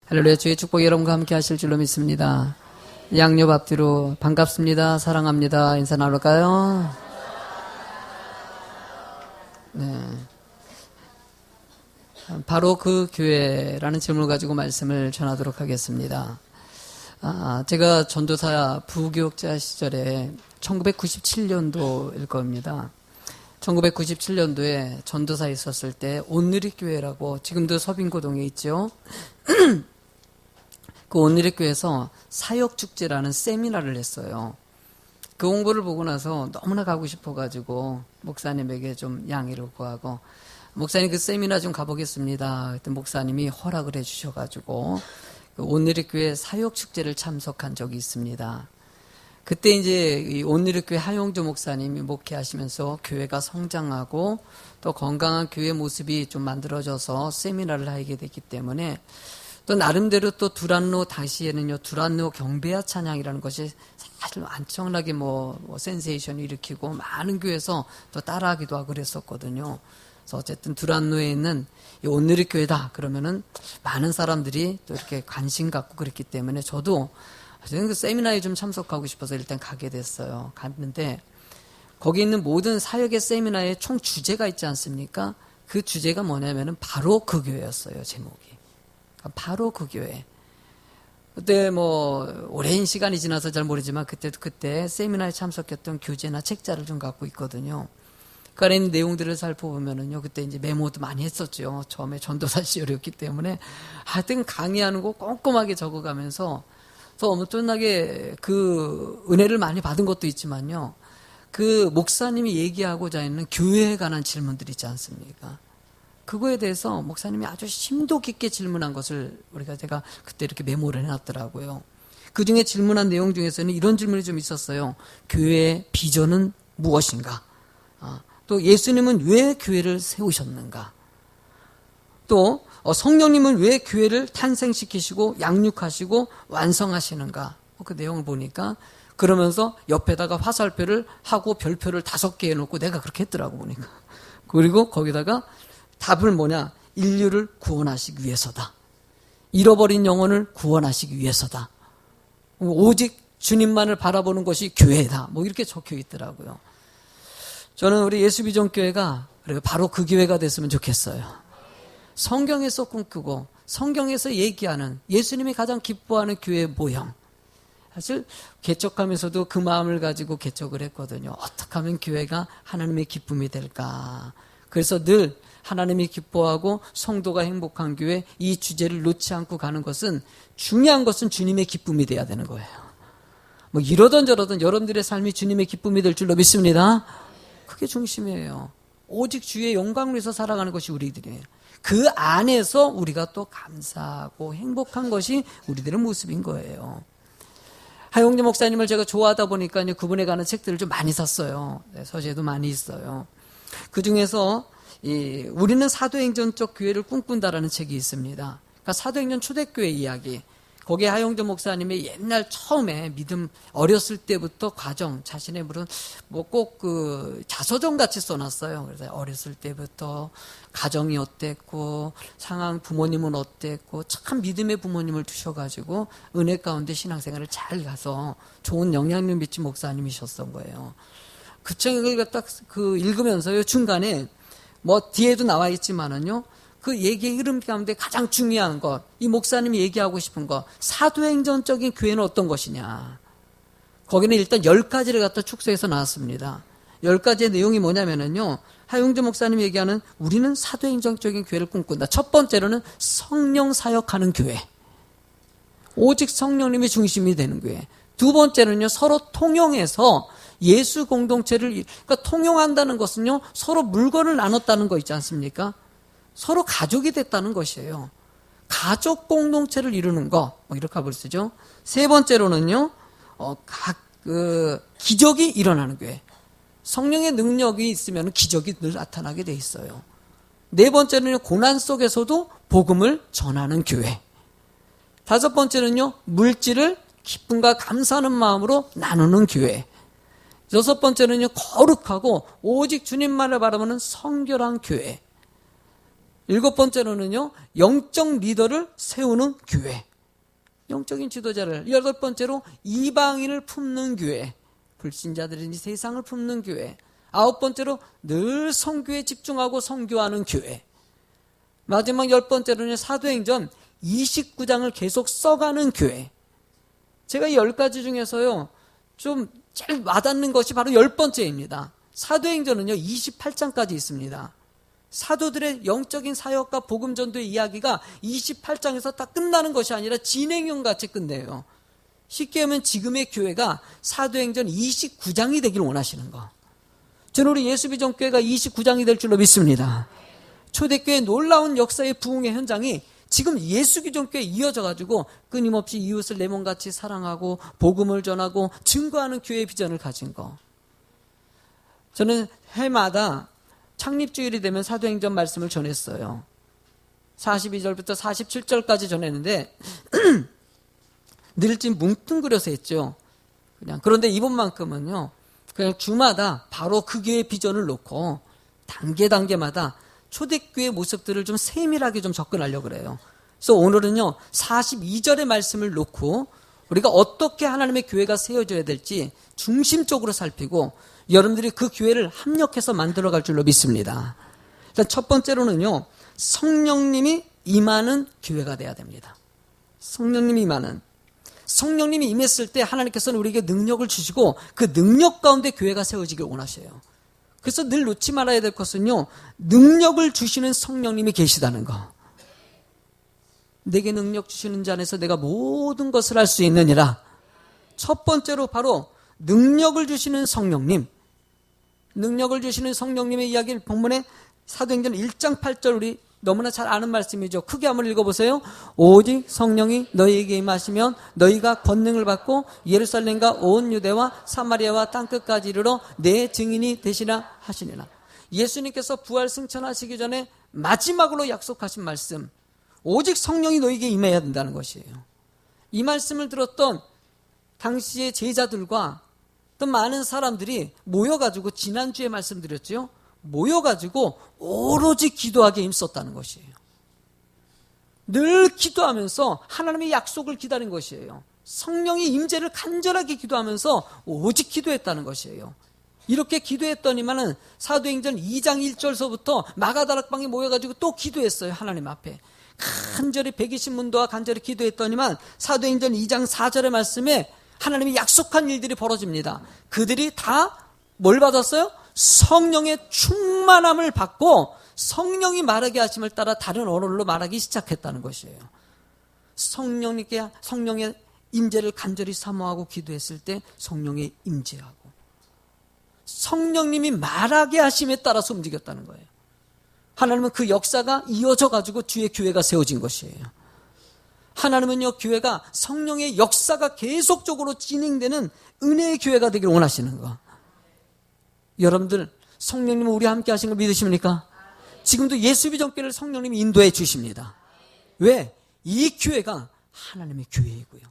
할렐루야. 주의 축복이 여러분과 함께 하실 줄로 믿습니다. 양옆 앞뒤로 반갑습니다. 사랑합니다. 인사 나눌까요? 네. 바로 그 교회라는 질문을 가지고 말씀을 전하도록 하겠습니다. 제가 전도사 부교육자 시절에 1997년도일 겁니다. 1997년도에 전도사에 있었을 때 온누리교회라고 지금도 서빙고동에 있죠. 그 온누리교회에서 사역축제라는 세미나를 했어요. 그 홍보를 보고 나서 너무나 가고 싶어가지고 목사님에게 좀 양해를 구하고, 목사님 그 세미나 좀 가보겠습니다. 그때 목사님이 허락을 해주셔가지고 그 온누리교회 사역축제를 참석한 적이 있습니다. 그때 이제 이 온누리교회 하용조 목사님이 목회하시면서 교회가 성장하고 또 건강한 교회 모습이 좀 만들어져서 세미나를 하게 됐기 때문에, 또 나름대로 또 두란노 당시에는요, 두란노 경배야 찬양이라는 것이 사실 엄청나게 센세이션을 일으키고 많은 교회에서 또 따라하기도 하고 그랬었거든요. 그래서 어쨌든 두란노에 있는 이 온누리교회다 그러면은 많은 사람들이 또 이렇게 관심 갖고 그랬기 때문에 저도 그 세미나에 좀 참석하고 싶어서 일단 가게 됐어요. 갔는데 거기 있는 모든 사역의 세미나에 총 주제가 있지 않습니까? 그 주제가 뭐냐면은 바로 그 교회였어요. 제목이. 바로 그 교회. 그때 오랜 시간이 지나서 잘 모르지만 그때 세미나에 참석했던 교재나 책자를 좀 갖고 있거든요. 그 안에 있는 내용들을 살펴보면은요, 그때 이제 메모도 많이 했었죠. 처음에 전도사 시절이었기 때문에. 하여튼 강의하는 거 꼼꼼하게 적어가면서 더 엄청나게 그 은혜를 많이 받은 것도 있지만요, 그 목사님이 얘기하고자 있는 교회에 관한 질문들 있지 않습니까? 그거에 대해서 목사님이 아주 심도 깊게 질문한 것을 제가 그때 이렇게 메모를 해놨더라고요. 그 중에 질문한 내용 중에서는 이런 질문이 좀 있었어요. 교회의 비전은 무엇인가? 또 예수님은 왜 교회를 세우셨는가? 또 성령님은 왜 교회를 탄생시키시고 양육하시고 완성하시는가? 그 내용을 보니까, 그러면서 옆에다가 화살표를 하고 별표를 5개 해놓고 내가 그렇게 했더라고 보니까. 그리고 거기다가 답을 인류를 구원하시기 위해서다. 잃어버린 영혼을 구원하시기 위해서다. 오직 주님만을 바라보는 것이 교회다. 이렇게 적혀 있더라고요. 저는 우리 예수비전교회가 바로 그 교회가 됐으면 좋겠어요. 성경에서 꿈꾸고 성경에서 얘기하는 예수님이 가장 기뻐하는 교회의 모형. 사실 개척하면서도 그 마음을 가지고 개척을 했거든요. 어떻게 하면 교회가 하나님의 기쁨이 될까. 그래서 늘 하나님이 기뻐하고 성도가 행복한 교회, 이 주제를 놓지 않고 가는 것은, 중요한 것은 주님의 기쁨이 돼야 되는 거예요. 이러던 저러던 여러분들의 삶이 주님의 기쁨이 될 줄로 믿습니다. 그게 중심이에요. 오직 주의 영광을 위해서 살아가는 것이 우리들이에요. 그 안에서 우리가 또 감사하고 행복한 것이 우리들의 모습인 거예요. 하용재 목사님을 제가 좋아하다 보니까 그분에 관한 책들을 좀 많이 샀어요. 서재도 많이 있어요. 그 중에서 우리는 사도행전적 교회를 꿈꾼다라는 책이 있습니다. 그러니까 사도행전 초대교회 이야기. 거기에 하용재 목사님의 옛날 처음에 믿음 어렸을 때부터 과정, 자신의 물은 꼭 자서전 같이 써놨어요. 그래서 어렸을 때부터 가정이 어땠고 상황, 부모님은 어땠고, 참 믿음의 부모님을 두셔가지고 은혜 가운데 신앙생활을 잘 가서 좋은 영향력 미친 목사님이셨던 거예요. 그 책을 딱 읽으면서요, 중간에 뒤에도 나와 있지만은요, 그 얘기의 흐름 가운데 가장 중요한 것, 이 목사님이 얘기하고 싶은 것, 사도행전적인 교회는 어떤 것이냐. 거기는 일단 10가지를 갖다 축소해서 나왔습니다. 10가지의 내용이 뭐냐면은요, 하용재 목사님이 얘기하는 우리는 사도행전적인 교회를 꿈꾼다. 첫 번째로는 성령 사역하는 교회. 오직 성령님이 중심이 되는 교회. 두 번째는요, 서로 통용해서 예수 공동체를, 그러니까 통용한다는 것은요, 서로 물건을 나눴다는 거 있지 않습니까? 서로 가족이 됐다는 것이에요. 가족 공동체를 이루는 거, 이렇게 합을 쓰죠. 세 번째로는요, 기적이 일어나는 교회. 성령의 능력이 있으면 기적이 늘 나타나게 돼 있어요. 네 번째는요, 고난 속에서도 복음을 전하는 교회. 다섯 번째는요, 물질을 기쁨과 감사하는 마음으로 나누는 교회. 여섯 번째는요, 거룩하고 오직 주님만을 바라보는 성결한 교회. 7번째로는요, 영적 리더를 세우는 교회. 영적인 지도자를. 8번째로 이방인을 품는 교회. 불신자들인지 세상을 품는 교회. 9번째로 늘 선교에 집중하고 선교하는 교회. 마지막 10번째로는 사도행전 29장을 계속 써가는 교회. 제가 이 10가지 중에서요, 좀 제일 와닿는 것이 바로 10번째입니다. 사도행전은요, 28장까지 있습니다. 사도들의 영적인 사역과 복음전도의 이야기가 28장에서 다 끝나는 것이 아니라 진행형 같이 끝내요. 쉽게 하면 지금의 교회가 사도행전 29장이 되길 원하시는 거. 저는 우리 예수비전교회가 29장이 될 줄로 믿습니다. 초대교회의 놀라운 역사의 부흥의 현장이 지금 예수기존교회에 이어져 가지고 끊임없이 이웃을 내 몸같이 사랑하고 복음을 전하고 증거하는 교회의 비전을 가진 거. 저는 해마다 창립주일이 되면 사도행전 말씀을 전했어요. 42절부터 47절까지 전했는데 늘 좀 뭉뚱그려서 했죠. 그런데 이번만큼은요, 그냥 주마다 바로 그 교회의 비전을 놓고 단계마다 초대교회 모습들을 좀 세밀하게 좀 접근하려고 그래요. 그래서 오늘은요, 42절의 말씀을 놓고 우리가 어떻게 하나님의 교회가 세워져야 될지 중심적으로 살피고 여러분들이 그 교회를 합력해서 만들어갈 줄로 믿습니다. 일단 첫 번째로는요, 성령님이 임하는 교회가 돼야 됩니다. 성령님이 임했을 때 하나님께서는 우리에게 능력을 주시고 그 능력 가운데 교회가 세워지길 원하셔요. 그래서 늘 놓지 말아야 될 것은요, 능력을 주시는 성령님이 계시다는 거. 내게 능력 주시는 자 안에서 내가 모든 것을 할 수 있느니라. 첫 번째로 바로 능력을 주시는 성령님. 능력을 주시는 성령님의 이야기를 본문에 사도행전 1장 8절 우리 너무나 잘 아는 말씀이죠. 크게 한번 읽어보세요. 오직 성령이 너희에게 임하시면 너희가 권능을 받고 예루살렘과 온 유대와 사마리아와 땅끝까지 이르러 내 증인이 되시라 하시니라. 예수님께서 부활 승천하시기 전에 마지막으로 약속하신 말씀, 오직 성령이 너희에게 임해야 된다는 것이에요. 이 말씀을 들었던 당시의 제자들과 또 많은 사람들이 모여가지고, 지난주에 말씀드렸죠, 모여가지고 오로지 기도하기에 힘썼다는 것이에요. 늘 기도하면서 하나님의 약속을 기다린 것이에요. 성령의 임재를 간절하게 기도하면서 오직 기도했다는 것이에요. 이렇게 기도했더니만은 사도행전 2장 1절서부터 마가다락방에 모여가지고 또 기도했어요. 하나님 앞에 간절히 120문도와 간절히 기도했더니만 사도행전 2장 4절의 말씀에 하나님이 약속한 일들이 벌어집니다. 그들이 다 뭘 받았어요? 성령의 충만함을 받고 성령이 말하게 하심을 따라 다른 언어로 말하기 시작했다는 것이에요. 성령의 임재를 간절히 사모하고 기도했을 때 성령의 임재하고 성령님이 말하게 하심에 따라서 움직였다는 거예요. 하나님은 그 역사가 이어져 가지고 주의 교회가 세워진 것이에요. 하나님은요, 교회가 성령의 역사가 계속적으로 진행되는 은혜의 교회가 되기를 원하시는 거. 여러분들 성령님은 우리와 함께 하신 걸 믿으십니까? 지금도 예수비전교회를 성령님이 인도해 주십니다. 왜? 이 교회가 하나님의 교회이고요,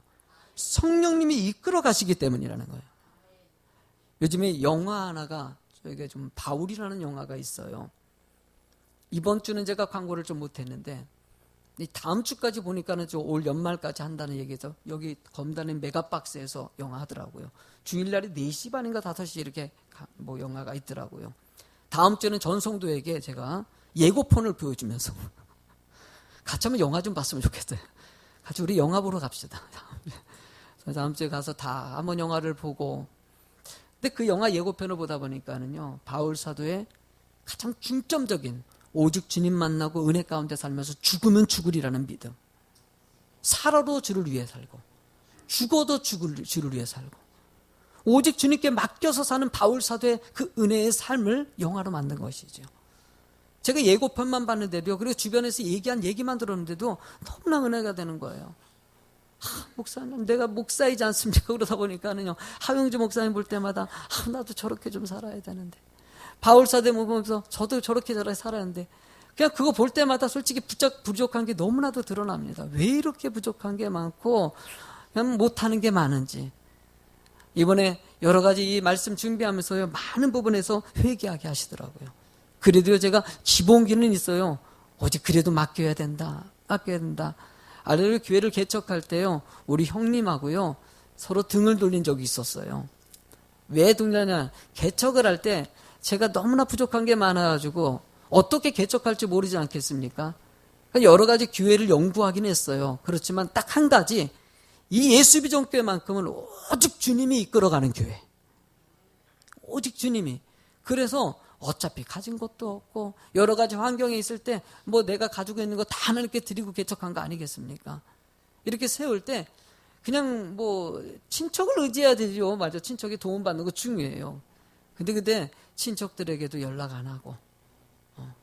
성령님이 이끌어 가시기 때문이라는 거예요. 요즘에 영화 하나가, 저에게 좀 바울이라는 영화가 있어요. 이번 주는 제가 광고를 좀 못했는데 다음 주까지 보니까는 올 연말까지 한다는 얘기죠. 여기 검단의 메가박스에서 영화 하더라고요. 주일날이 4시 반인가 5시 이렇게 영화가 있더라고요. 다음 주는 전성도에게 제가 예고편을 보여주면서 같이 한번 영화 좀 봤으면 좋겠어요. 같이 우리 영화 보러 갑시다. 다음 주에 가서 다 한번 영화를 보고, 근데 그 영화 예고편을 보다 보니까는요, 바울 사도의 가장 중점적인 오직 주님 만나고 은혜 가운데 살면서 죽으면 죽으리라는 믿음, 살아도 주를 위해 살고 죽어도 주를 위해 살고 오직 주님께 맡겨서 사는 바울 사도의 그 은혜의 삶을 영화로 만든 것이죠. 제가 예고편만 봤는데도요, 그리고 주변에서 얘기한 얘기만 들었는데도 너무나 은혜가 되는 거예요. 목사님, 내가 목사이지 않습니까? 그러다 보니까는요, 하영주 목사님 볼 때마다 나도 저렇게 좀 살아야 되는데, 바울 사도 보면서 저도 저렇게 살아야 하는데, 그냥 그거 볼 때마다 솔직히 부족한 게 너무나도 드러납니다. 왜 이렇게 부족한 게 많고 그냥 못하는 게 많은지. 이번에 여러 가지 이 말씀 준비하면서요, 많은 부분에서 회개하게 하시더라고요. 그래도요, 제가 기본기는 있어요. 오직 그래도 맡겨야 된다. 맡겨야 된다. 할렐루야. 교회를 개척할 때요, 우리 형님하고요, 서로 등을 돌린 적이 있었어요. 왜 돌냐냐, 개척을 할 때 제가 너무나 부족한 게 많아가지고 어떻게 개척할지 모르지 않겠습니까? 여러 가지 교회를 연구하긴 했어요. 그렇지만 딱 한 가지, 이 예수비전교회만큼은 오직 주님이 이끌어가는 교회. 오직 주님이. 그래서 어차피 가진 것도 없고 여러 가지 환경에 있을 때 뭐 내가 가지고 있는 거 다 하나님께 드리고 개척한 거 아니겠습니까? 이렇게 세울 때 그냥 뭐 친척을 의지해야 되죠. 맞아. 친척이 도움받는 거 중요해요. 근데 친척들에게도 연락 안 하고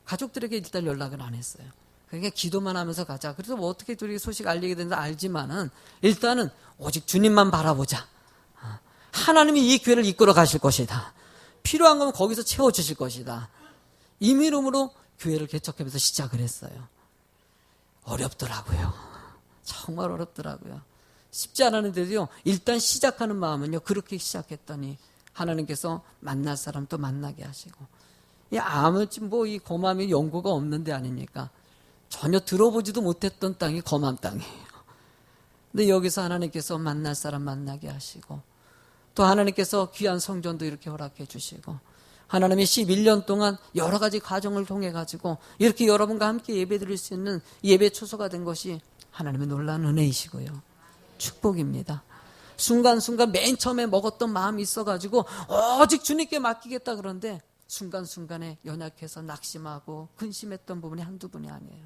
가족들에게 일단 연락을 안 했어요. 그러니까 기도만 하면서 가자. 그래서 뭐 어떻게 둘이 소식 알리게 된다 알지만은 일단은 오직 주님만 바라보자. 하나님이 이 교회를 이끌어 가실 것이다. 필요한 건 거기서 채워주실 것이다. 이 믿음으로 교회를 개척하면서 시작을 했어요. 어렵더라고요. 정말 어렵더라고요. 쉽지 않았는데도요, 일단 시작하는 마음은요, 그렇게 시작했더니 하나님께서 만날 사람 또 만나게 하시고, 아무튼 뭐 이 거맘이 연고가 없는 데 아닙니까? 전혀 들어보지도 못했던 땅이 거맘 땅이에요. 근데 여기서 하나님께서 만날 사람 만나게 하시고, 또 하나님께서 귀한 성전도 이렇게 허락해 주시고, 하나님이 11년 동안 여러 가지 과정을 통해 가지고 이렇게 여러분과 함께 예배 드릴 수 있는 예배 초소가 된 것이 하나님의 놀라운 은혜이시고요, 축복입니다. 순간순간 맨 처음에 먹었던 마음이 있어가지고 오직 주님께 맡기겠다 그런데 순간순간에 연약해서 낙심하고 근심했던 부분이 한두 분이 아니에요.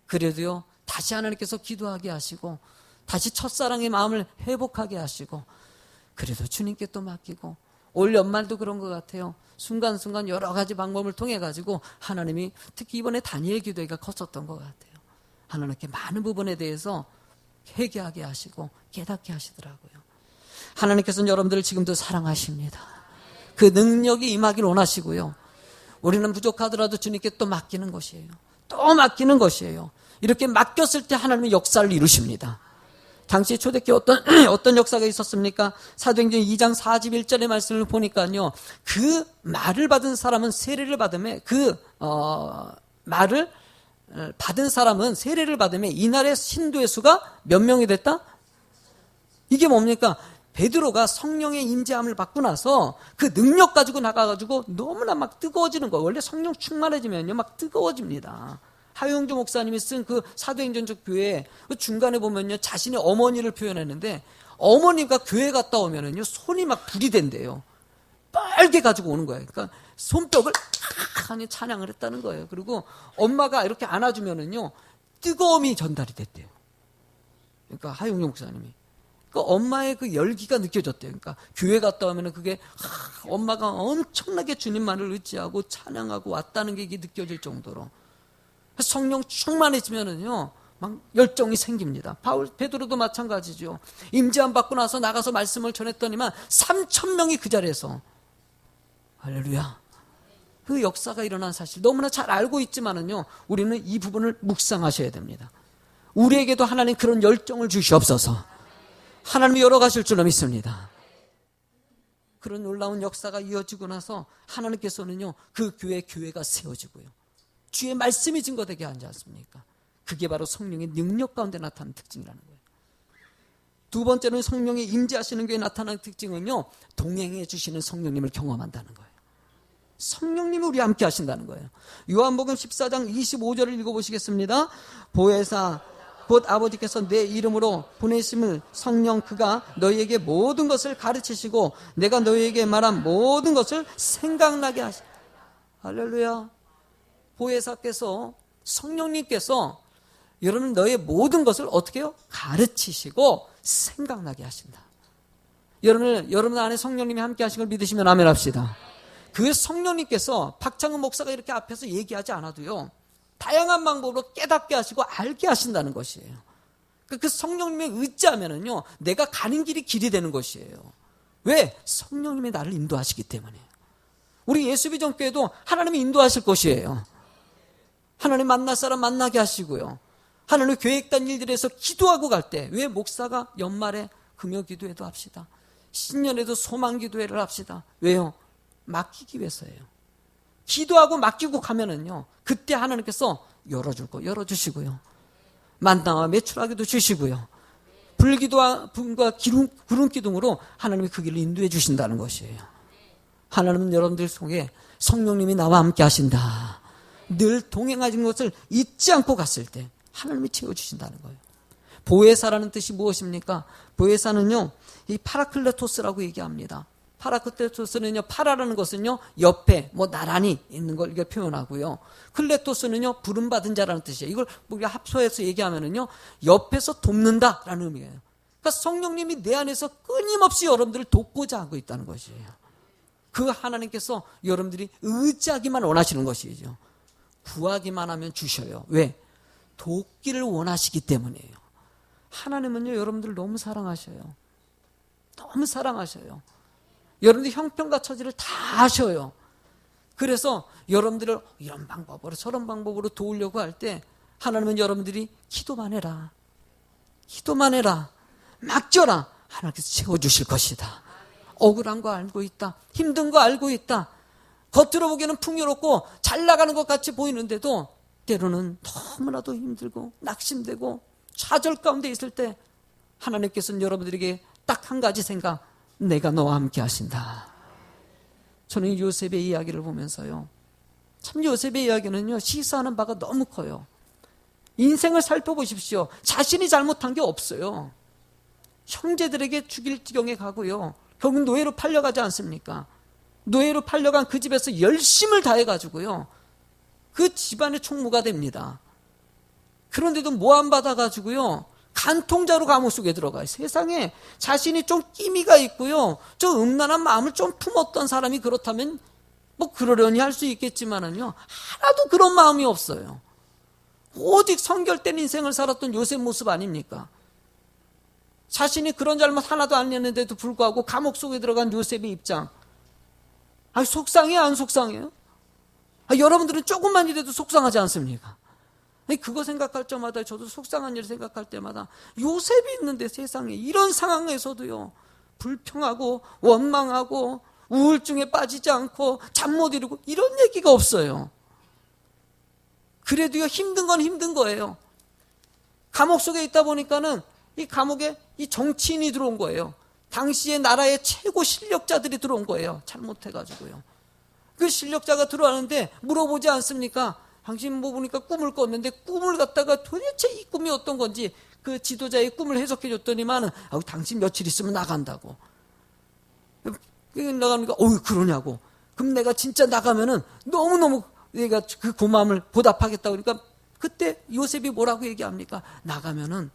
그래도요, 다시 하나님께서 기도하게 하시고 다시 첫사랑의 마음을 회복하게 하시고, 그래도 주님께 또 맡기고, 올 연말도 그런 것 같아요. 순간순간 여러 가지 방법을 통해 가지고 하나님이 특히 이번에 다니엘 기도회가 컸었던 것 같아요. 하나님께 많은 부분에 대해서 회개하게 하시고 깨닫게 하시더라고요. 하나님께서는 여러분들을 지금도 사랑하십니다. 그 능력이 임하길 원하시고요, 우리는 부족하더라도 주님께 또 맡기는 것이에요. 또 맡기는 것이에요. 이렇게 맡겼을 때 하나님의 역사를 이루십니다. 당시 초대교회 어떤 역사가 있었습니까? 사도행전 2장 41절의 말씀을 보니까요, 그 말을 받은 사람은 세례를 받음에 말을 받은 사람은 세례를 받음에 이날의 신도의 수가 몇 명이 됐다? 이게 뭡니까? 베드로가 성령의 임재함을 받고 나서 그 능력 가지고 나가가지고 너무나 막 뜨거워지는 거예요. 원래 성령 충만해지면요, 막 뜨거워집니다. 하용조 목사님이 쓴 그 사도행전적 교회 그 중간에 보면요, 자신의 어머니를 표현했는데, 어머니가 교회 갔다 오면은요, 손이 막 불이 된대요. 빨개 가지고 오는 거예요. 그러니까 손뼉을 하니 찬양을 했다는 거예요. 그리고 엄마가 이렇게 안아주면은요, 뜨거움이 전달이 됐대요. 그러니까 하용조 목사님이. 그 엄마의 그 열기가 느껴졌대요. 그러니까 교회 갔다 오면은 그게 엄마가 엄청나게 주님만을 의지하고 찬양하고 왔다는 게 이게 느껴질 정도로. 성령 충만해지면은요, 막 열정이 생깁니다. 베드로도 마찬가지죠. 임재함 받고 나서 나가서 말씀을 전했더니만 3,000명이 그 자리에서, 할렐루야, 그 역사가 일어난 사실 너무나 잘 알고 있지만은요, 우리는 이 부분을 묵상하셔야 됩니다. 우리에게도 하나님 그런 열정을 주시옵소서. 하나님이 열어가실 줄로 믿습니다. 그런 놀라운 역사가 이어지고 나서 하나님께서는요, 그 교회가 세워지고요, 주의 말씀이 증거되게 하지 않습니까? 그게 바로 성령의 능력 가운데 나타나는 특징이라는 거예요. 두 번째는 성령이 임재하시는 교회에 나타나는 특징은요, 동행해 주시는 성령님을 경험한다는 거예요. 성령님이 우리 함께 하신다는 거예요. 요한복음 14장 25절을 읽어보시겠습니다. 보혜사 곧 아버지께서 내 이름으로 보내심을 성령 그가 너희에게 모든 것을 가르치시고 내가 너희에게 말한 모든 것을 생각나게 하시. 할렐루야. 보혜사께서, 성령님께서 여러분 너의 모든 것을 어떻게 해요? 가르치시고 생각나게 하신다. 여러분 안에 성령님이 함께 하신 걸 믿으시면 아멘 합시다. 그 성령님께서 박창훈 목사가 이렇게 앞에서 얘기하지 않아도요, 다양한 방법으로 깨닫게 하시고 알게 하신다는 것이에요. 그 성령님에 의지하면은요, 내가 가는 길이 길이 되는 것이에요. 왜? 성령님이 나를 인도하시기 때문에. 우리 예수비전교회도 하나님이 인도하실 것이에요. 하나님 만날 사람 만나게 하시고요, 하나님 계획된 일들에서 기도하고 갈 때, 왜 목사가 연말에 금요 기도회도 합시다, 신년에도 소망 기도회를 합시다. 왜요? 맡기기 위해서예요. 기도하고 맡기고 가면은요, 그때 하나님께서 열어주시고요. 만나와 매출하기도 주시고요. 불기도와 분과 구름 기둥으로 하나님이 그 길을 인도해 주신다는 것이에요. 하나님은 여러분들 속에 성령님이 나와 함께 하신다. 늘 동행하신 것을 잊지 않고 갔을 때 하나님이 채워주신다는 거예요. 보혜사라는 뜻이 무엇입니까? 보혜사는요, 이 파라클레토스라고 얘기합니다. 파라클레토스는요, 파라라는 것은요, 옆에 나란히 있는 걸 이렇게 표현하고요. 클레토스는요, 부름받은 자라는 뜻이에요. 이걸 우리가 합쳐서 얘기하면은요, 옆에서 돕는다라는 의미예요. 그러니까 성령님이 내 안에서 끊임없이 여러분들을 돕고자 하고 있다는 것이에요. 그 하나님께서 여러분들이 의지하기만 원하시는 것이죠. 구하기만 하면 주셔요. 왜? 돕기를 원하시기 때문이에요. 하나님은요, 여러분들을 너무 사랑하셔요. 너무 사랑하셔요. 여러분들 형편과 처지를 다 아셔요. 그래서 여러분들을 이런 방법으로 저런 방법으로 도우려고 할 때 하나님은 여러분들이 기도만 해라. 기도만 해라. 맡겨라. 하나님께서 채워주실 것이다. 억울한 거 알고 있다. 힘든 거 알고 있다. 겉으로 보기에는 풍요롭고 잘 나가는 것 같이 보이는데도 때로는 너무나도 힘들고 낙심되고 좌절 가운데 있을 때 하나님께서는 여러분들에게 딱 한 가지 생각, 내가 너와 함께 하신다. 저는 요셉의 이야기를 보면서요, 참 요셉의 이야기는요, 시사하는 바가 너무 커요. 인생을 살펴보십시오. 자신이 잘못한 게 없어요. 형제들에게 죽일 지경에 가고요, 결국 노예로 팔려가지 않습니까? 노예로 팔려간 그 집에서 열심을 다해가지고요, 그 집안의 총무가 됩니다. 그런데도 모함받아가지고요, 간통자로 감옥 속에 들어가요. 세상에 자신이 좀 끼미가 있고요, 좀 음란한 마음을 좀 품었던 사람이 그렇다면 그러려니 할 수 있겠지만은요, 하나도 그런 마음이 없어요. 오직 성결된 인생을 살았던 요셉 모습 아닙니까? 자신이 그런 잘못 하나도 안 했는데도 불구하고 감옥 속에 들어간 요셉의 입장, 속상해요, 안 속상해요? 여러분들은 조금만 이라도 속상하지 않습니까? 그거 생각할 때마다, 저도 속상한 일 생각할 때마다, 요셉이 있는데 세상에 이런 상황에서도요, 불평하고 원망하고 우울증에 빠지지 않고 잠 못 이루고 이런 얘기가 없어요. 그래도요, 힘든 건 힘든 거예요. 감옥 속에 있다 보니까는 이 감옥에 이 정치인이 들어온 거예요. 당시에 나라의 최고 실력자들이 들어온 거예요. 잘못해가지고요. 그 실력자가 들어왔는데 물어보지 않습니까? 당신 보니까 꿈을 꿨는데 꿈을 갖다가 도대체 이 꿈이 어떤 건지 그 지도자의 꿈을 해석해 줬더니만 당신 며칠 있으면 나간다고. 나가니까 그러냐고. 그럼 내가 진짜 나가면은 너무너무 내가 그 고마움을 보답하겠다고. 그러니까 그때 요셉이 뭐라고 얘기합니까? 나가면은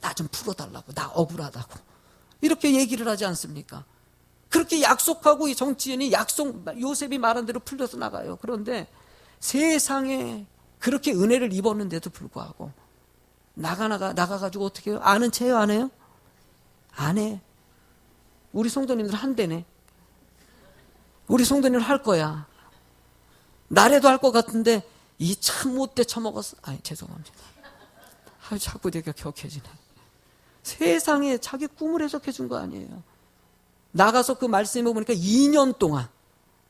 나 좀 풀어달라고. 나 억울하다고. 이렇게 얘기를 하지 않습니까? 그렇게 약속하고 이 정치인이 요셉이 말한 대로 풀려서 나가요. 그런데 세상에 그렇게 은혜를 입었는데도 불구하고 나가가지고 어떻게 해요? 아는 체요, 안 해요? 안 해. 우리 성도님들 한대네. 우리 성도님들 할 거야. 나래도 할 것 같은데 이 참 못돼 처먹었어. 죄송합니다. 자꾸 내가 격해지네. 세상에 자기 꿈을 해석해 준 거 아니에요. 나가서 그 말씀해 보니까 2년 동안,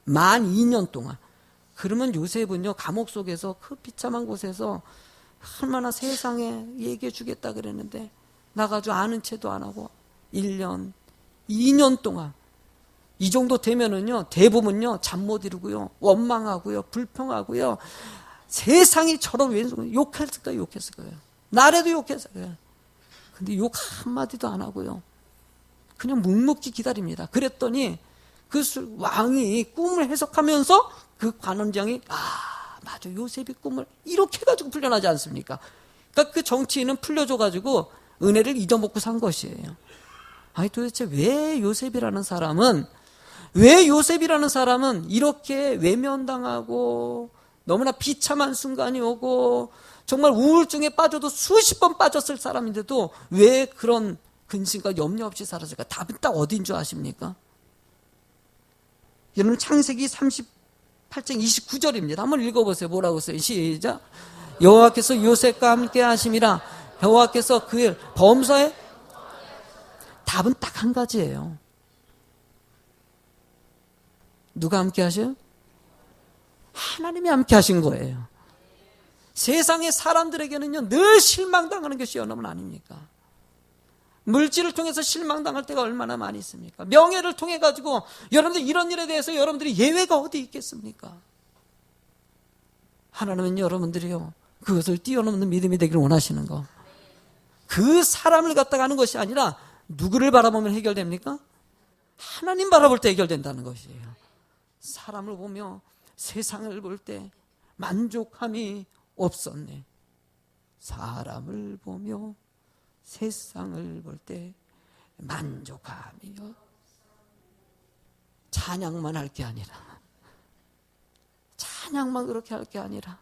만 2년 동안. 그러면 요셉은요, 감옥 속에서 그 비참한 곳에서 얼마나 세상에 얘기해 주겠다 그랬는데 나가지고 아는 체도 안 하고 1년, 2년 동안. 이 정도 되면은요, 대부분요, 잠 못 이루고요, 원망하고요, 불평하고요, 세상이 저런 왼손 욕했을 거예요. 나래도 욕했을 거예요. 근데 욕 한마디도 안 하고요, 그냥 묵묵히 기다립니다. 그랬더니 그 왕이 꿈을 해석하면서 그 관원장이 맞아, 요셉이 꿈을 이렇게 해가지고 풀려나지 않습니까? 그러니까 그 정치인은 풀려줘가지고 은혜를 잊어먹고 산 것이에요. 도대체 왜 요셉이라는 사람은 이렇게 외면당하고 너무나 비참한 순간이 오고 정말 우울증에 빠져도 수십 번 빠졌을 사람인데도 왜 그런 근심과 염려 없이 살았을까? 답은 딱 어딘 줄 아십니까? 여러분, 창세기 38장 29절입니다. 한번 읽어보세요. 뭐라고 써요? 시작. 여호와께서 요셉과 함께 하심이라. 여호와께서 그의 범사에. 답은 딱 한 가지예요. 누가 함께 하셔요? 하나님이 함께 하신 거예요. 세상의 사람들에게는요, 늘 실망당하는 것이 여러분 아닙니까? 물질을 통해서 실망당할 때가 얼마나 많이 있습니까? 명예를 통해 가지고 여러분들 이런 일에 대해서 여러분들이 예외가 어디 있겠습니까? 하나님은 여러분들이요, 그것을 뛰어넘는 믿음이 되기를 원하시는 거. 그 사람을 갖다가 하는 것이 아니라 누구를 바라보면 해결됩니까? 하나님 바라볼 때 해결된다는 것이에요. 사람을 보며 세상을 볼 때 만족함이 없었네. 사람을 보며 세상을 볼 때 만족함이 찬양만 할 게 아니라, 찬양만 그렇게 할 게 아니라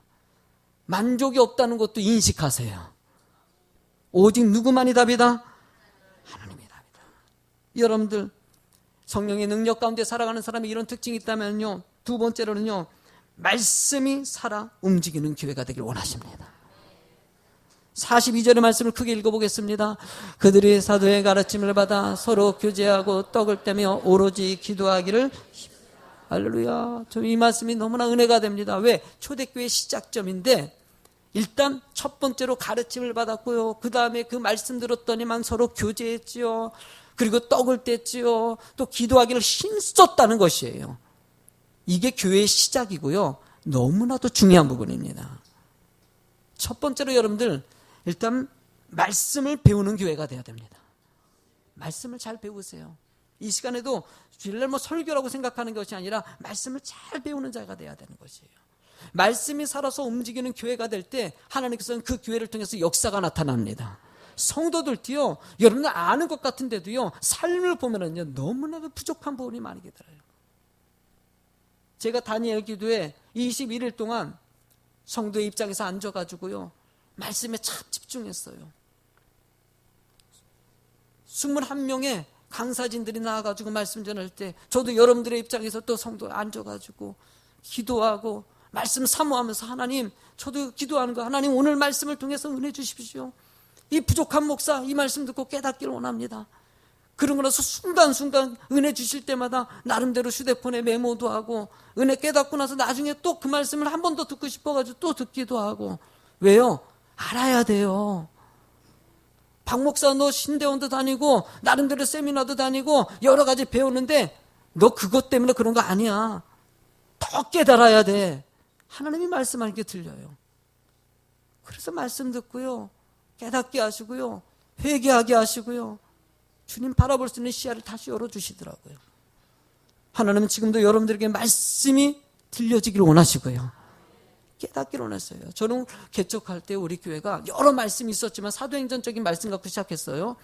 만족이 없다는 것도 인식하세요. 오직 누구만이 답이다? 하나님이 답이다. 여러분들 성령의 능력 가운데 살아가는 사람이 이런 특징이 있다면요, 두 번째로는요, 말씀이 살아 움직이는 교회가 되길 원하십니다. 42절의 말씀을 크게 읽어보겠습니다. 그들이 사도의 가르침을 받아 서로 교제하고 떡을 떼며 오로지 기도하기를. 할렐루야. 저 이 말씀이 너무나 은혜가 됩니다. 왜? 초대교회 시작점인데 일단 첫 번째로 가르침을 받았고요, 그 다음에 그 말씀 들었더니만 서로 교제했지요, 그리고 떡을 뗐지요, 또 기도하기를 힘썼다는 것이에요. 이게 교회의 시작이고요, 너무나도 중요한 부분입니다. 첫 번째로 여러분들 일단 말씀을 배우는 교회가 되어야 됩니다. 말씀을 잘 배우세요. 이 시간에도 주일날 설교라고 생각하는 것이 아니라 말씀을 잘 배우는 자가 되어야 되는 것이에요. 말씀이 살아서 움직이는 교회가 될 때 하나님께서는 그 교회를 통해서 역사가 나타납니다. 성도들도요, 여러분들 아는 것 같은데도요, 삶을 보면은요, 너무나도 부족한 부분이 많이 들어요. 제가 다니엘 기도에 21일 동안 성도의 입장에서 앉아가지고요, 말씀에 참 집중했어요. 21명의 강사진들이 나와가지고 말씀 전할 때 저도 여러분들의 입장에서 또 성도에 앉아가지고 기도하고 말씀 사모하면서, 하나님, 저도 기도하는 거, 하나님 오늘 말씀을 통해서 은혜 주십시오. 이 부족한 목사 이 말씀 듣고 깨닫기를 원합니다. 그러고 나서 순간순간 은혜 주실 때마다 나름대로 휴대폰에 메모도 하고, 은혜 깨닫고 나서 나중에 또 그 말씀을 한 번 더 듣고 싶어가지고 또 듣기도 하고. 왜요? 알아야 돼요. 박 목사 너 신대원도 다니고 나름대로 세미나도 다니고 여러 가지 배우는데 너 그것 때문에 그런 거 아니야. 더 깨달아야 돼. 하나님이 말씀하는 게 들려요. 그래서 말씀 듣고요, 깨닫게 하시고요, 회개하게 하시고요, 주님 바라볼 수 있는 시야를 다시 열어주시더라고요. 하나님은 지금도 여러분들에게 말씀이 들려지기를 원하시고요, 깨닫기를 원했어요. 저는 개척할 때 우리 교회가 여러 말씀이 있었지만 사도행전적인 말씀 갖고 시작했어요.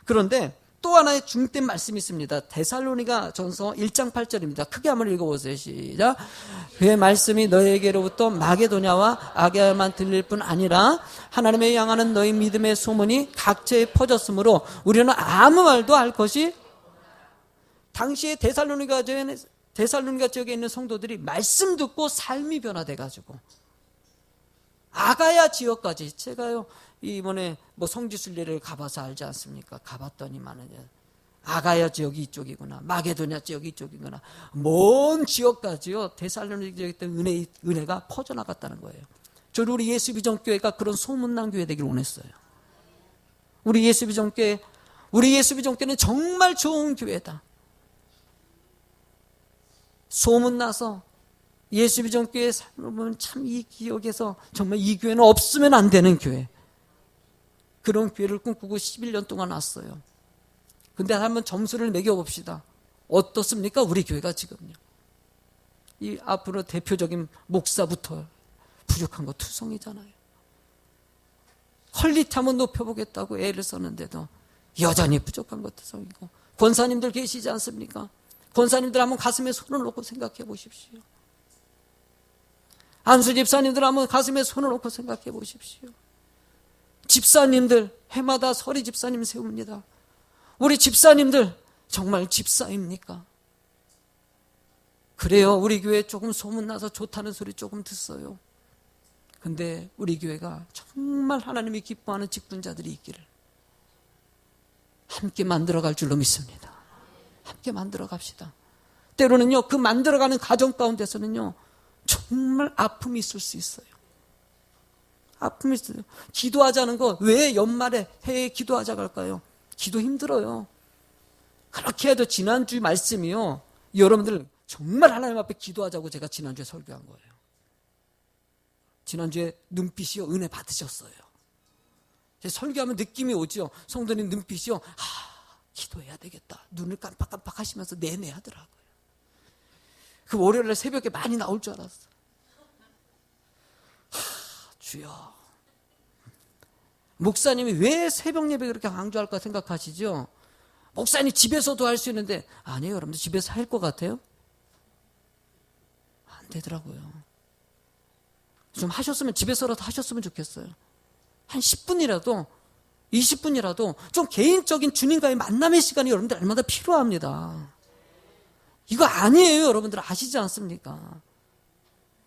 그런데 또 하나의 중된 말씀이 있습니다. 데살로니가 전서 1장 8절입니다. 크게 한번 읽어보세요. 시작. 그의 말씀이 너희에게로부터 마게도냐와 아게아만 들릴 뿐 아니라 하나님의 향하는 너희 믿음의 소문이 각처에 퍼졌으므로 우리는 아무 말도 할 것이. 당시에 데살로니가 지역에 있는 성도들이 말씀 듣고 삶이 변화돼가지고 아가야 지역까지, 제가요 이번에 성지순례를 가봐서 알지 않습니까? 가봤더니만은 아가야 지역이 이쪽이구나, 마게도냐 지역이 이쪽이구나, 먼 지역까지요 데살로니가 지역에 있던 은혜가 퍼져나갔다는 거예요. 저는 우리 예수비전교회가 그런 소문난 교회 되길 원했어요. 우리 예수비전교회는 정말 좋은 교회다. 소문나서 예수비전교회 삶을 보면 참 이 기억에서 정말 이 교회는 없으면 안 되는 교회, 그런 교회를 꿈꾸고 11년 동안 왔어요. 근데 한번 점수를 매겨봅시다. 어떻습니까? 우리 교회가 지금요, 이 앞으로 대표적인 목사부터 부족한 거 투성이잖아요. 퀄리티 한번 높여보겠다고 애를 썼는데도 여전히 부족한 것 투성이고. 권사님들 계시지 않습니까? 권사님들 한번 가슴에 손을 놓고 생각해 보십시오. 안수 집사님들 한번 가슴에 손을 놓고 생각해 보십시오. 집사님들 해마다 서리 집사님 세웁니다. 우리 집사님들 정말 집사입니까? 그래요, 우리 교회 조금 소문나서 좋다는 소리 조금 듣어요. 근데 우리 교회가 정말 하나님이 기뻐하는 직분자들이 있기를 함께 만들어갈 줄로 믿습니다. 함께 만들어 갑시다. 때로는요, 그 만들어가는 과정 가운데서는요, 정말 아픔이 있을 수 있어요. 아픔이 있어요. 기도하자는 거 왜 연말에 해외 기도하자고 할까요? 기도 힘들어요. 그렇게 해도 지난주 말씀이요, 여러분들 정말 하나님 앞에 기도하자고 제가 지난주에 설교한 거예요. 지난주에 눈빛이요, 은혜 받으셨어요. 설교하면 느낌이 오죠. 성도님 눈빛이요, 기도해야 되겠다. 눈을 깜빡깜빡 하시면서 내내 하더라고요. 그 월요일날 새벽에 많이 나올 줄 알았어. 주여. 목사님이 왜 새벽 예배 그렇게 강조할까 생각하시죠? 목사님 집에서도 할 수 있는데, 아니에요. 여러분들 집에서 할 것 같아요? 안 되더라고요. 좀 하셨으면, 집에서라도 하셨으면 좋겠어요. 한 10분이라도 20분이라도 좀 개인적인 주님과의 만남의 시간이 여러분들 얼마나 필요합니다. 이거 아니에요. 여러분들 아시지 않습니까?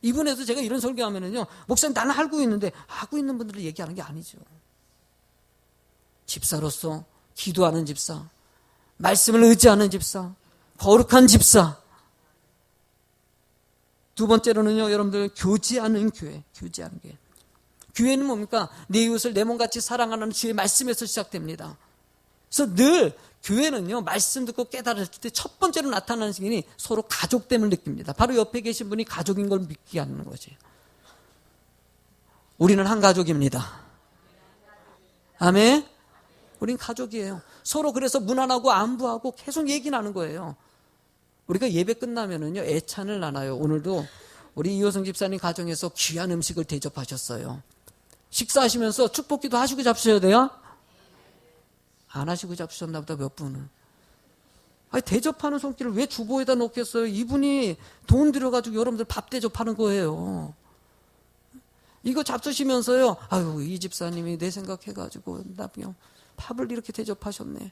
이번에도 제가 이런 설교하면은요, 목사님 나는 알고 있는데, 하고 있는 분들을 얘기하는 게 아니죠. 집사로서 기도하는 집사, 말씀을 의지하는 집사, 거룩한 집사. 두 번째로는요, 여러분들 교제하는 교회, 교제하는 교회. 교회는 뭡니까? 내 이웃을 내 몸같이 사랑하는 주의 말씀에서 시작됩니다. 그래서 늘 교회는요, 말씀 듣고 깨달을 때 첫 번째로 나타나는 시간이 서로 가족됨을 느낍니다. 바로 옆에 계신 분이 가족인 걸 믿게 하는 거지. 우리는 한 가족입니다. 아멘? 우린 가족이에요. 서로 그래서 문안하고 안부하고 계속 얘기 나는 거예요. 우리가 예배 끝나면은요, 애찬을 나눠요. 오늘도 우리 이호성 집사님 가정에서 귀한 음식을 대접하셨어요. 식사하시면서 축복기도 하시고 잡수셔야 돼요? 안 하시고 잡수셨나 보다, 몇 분은. 아니, 대접하는 손길을 왜 주보에다 놓겠어요? 이분이 돈 들여가지고 여러분들 밥 대접하는 거예요. 이거 잡수시면서요, 아유, 이 집사님이 내 생각해가지고 나 그냥 밥을 이렇게 대접하셨네.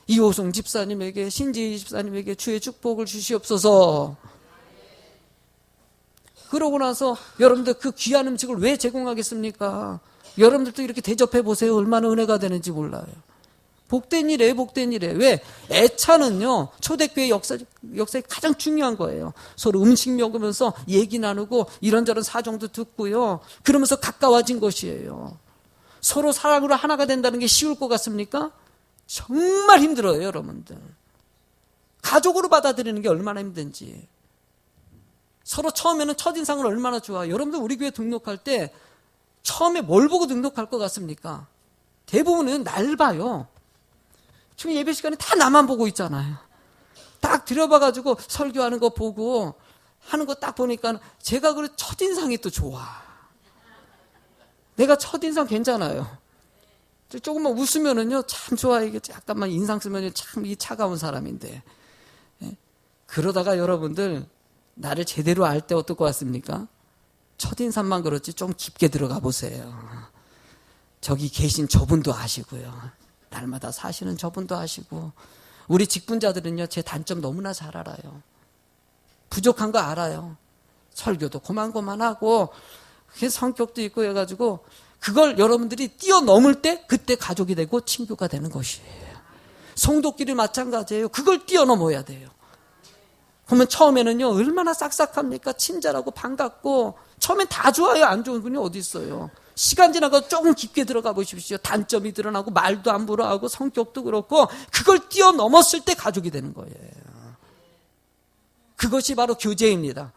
이호성 집사님에게, 신지희 집사님에게 주의 축복을 주시옵소서. 그러고 나서 여러분들 그 귀한 음식을 왜 제공하겠습니까? 여러분들도 이렇게 대접해 보세요. 얼마나 은혜가 되는지 몰라요. 복된 일이에요, 복된 일이에요. 왜? 애찬은요, 초대교회 역사에 가장 중요한 거예요. 서로 음식 먹으면서 얘기 나누고 이런저런 사정도 듣고요. 그러면서 가까워진 것이에요. 서로 사랑으로 하나가 된다는 게 쉬울 것 같습니까? 정말 힘들어요, 여러분들. 가족으로 받아들이는 게 얼마나 힘든지. 서로 처음에는 첫인상은 얼마나 좋아. 여러분들 우리 교회 등록할 때 처음에 뭘 보고 등록할 것 같습니까? 대부분은 날 봐요. 지금 예배 시간에 다 나만 보고 있잖아요. 딱 들여봐가지고 설교하는 거 보고 하는 거 딱 보니까 제가 그래 첫인상이 또 좋아. 내가 첫인상 괜찮아요. 조금만 웃으면은요, 참 좋아. 이게 약간만 인상 쓰면 참 이 차가운 사람인데. 그러다가 여러분들 나를 제대로 알 때 어떨 것 같습니까? 첫인상만 그렇지 좀 깊게 들어가 보세요. 저기 계신 저분도 아시고요. 날마다 사시는 저분도 아시고. 우리 직분자들은요, 제 단점 너무나 잘 알아요. 부족한 거 알아요. 설교도 고만고만하고 성격도 있고 해가지고 그걸 여러분들이 뛰어넘을 때 그때 가족이 되고 친구가 되는 것이에요. 성도끼리 마찬가지예요. 그걸 뛰어넘어야 돼요. 그러면 처음에는요, 얼마나 싹싹합니까? 친절하고 반갑고 처음엔 다 좋아요. 안 좋은 분이 어디 있어요. 시간 지나고 조금 깊게 들어가 보십시오. 단점이 드러나고 말도 안 불어하고 성격도 그렇고 그걸 뛰어넘었을 때 가족이 되는 거예요. 그것이 바로 교제입니다.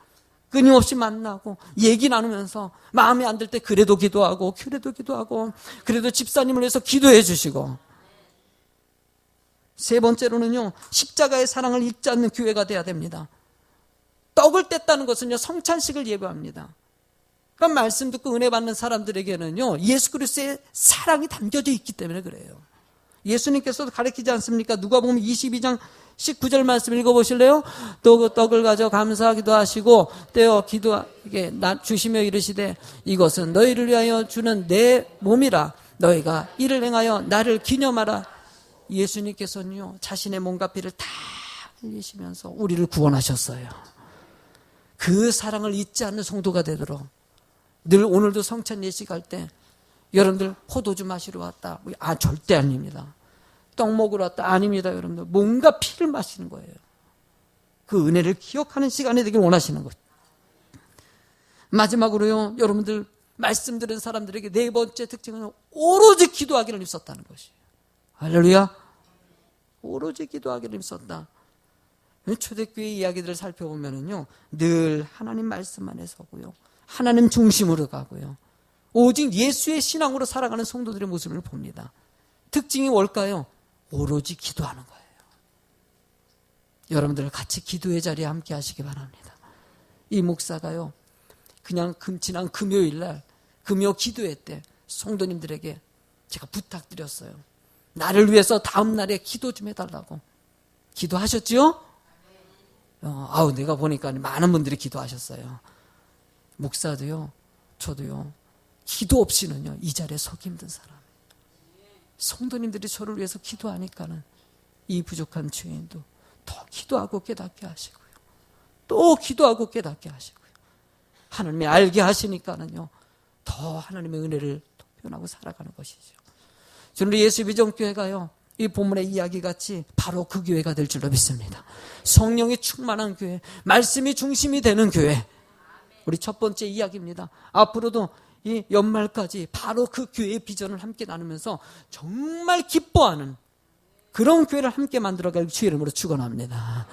끊임없이 만나고 얘기 나누면서 마음에 안 들 때 그래도 기도하고 그래도 집사님을 위해서 기도해 주시고. 세 번째로는요, 십자가의 사랑을 잊지 않는 교회가 돼야 됩니다. 떡을 뗐다는 것은요, 성찬식을 예고합니다. 그러니까 말씀 듣고 은혜 받는 사람들에게는요, 예수 그리스도의 사랑이 담겨져 있기 때문에 그래요. 예수님께서도 가르치지 않습니까? 누가복음 22장 19절 말씀 읽어보실래요? 또 그 떡을 가져 감사하기도 하시고 떼어 기도하게 주시며 이르시되 이것은 너희를 위하여 주는 내 몸이라 너희가 이를 행하여 나를 기념하라. 예수님께서는요, 자신의 몸과 피를 다 흘리시면서 우리를 구원하셨어요. 그 사랑을 잊지 않는 성도가 되도록 늘 오늘도 성찬 예식할 때 여러분들 포도주 마시러 왔다. 절대 아닙니다. 떡 먹으러 왔다. 아닙니다. 여러분들 몸과 피를 마시는 거예요. 그 은혜를 기억하는 시간이 되길 원하시는 거죠. 마지막으로요, 여러분들 말씀 들은 사람들에게 네 번째 특징은 오로지 기도하기를 힘썼다는 것이에요. 할렐루야. 오로지 기도하기를 힘썼다. 초대교회 이야기들을 살펴보면은요, 늘 하나님 말씀 안에 서고요, 하나님 중심으로 가고요, 오직 예수의 신앙으로 살아가는 성도들의 모습을 봅니다. 특징이 뭘까요? 오로지 기도하는 거예요. 여러분들 같이 기도의 자리에 함께 하시기 바랍니다. 이 목사가요, 그냥 지난 금요일 날 금요 기도회 때 성도님들에게 제가 부탁드렸어요. 나를 위해서 다음 날에 기도 좀 해달라고. 기도하셨지요? 내가 보니까 많은 분들이 기도하셨어요. 목사도요, 저도요, 기도 없이는요, 이 자리에 서기 힘든 사람. 성도님들이 저를 위해서 기도하니까는 이 부족한 죄인도 더 기도하고 깨닫게 하시고요, 또 기도하고 깨닫게 하시고요, 하나님이 알게 하시니까는요, 더 하나님의 은혜를 표현하고 살아가는 것이죠. 저는 예수비전교회가요, 이 본문의 이야기같이 바로 그 교회가 될 줄로 믿습니다. 성령이 충만한 교회, 말씀이 중심이 되는 교회. 우리 첫 번째 이야기입니다. 앞으로도 이 연말까지 바로 그 교회의 비전을 함께 나누면서 정말 기뻐하는 그런 교회를 함께 만들어갈 주의 이름으로 축원합니다.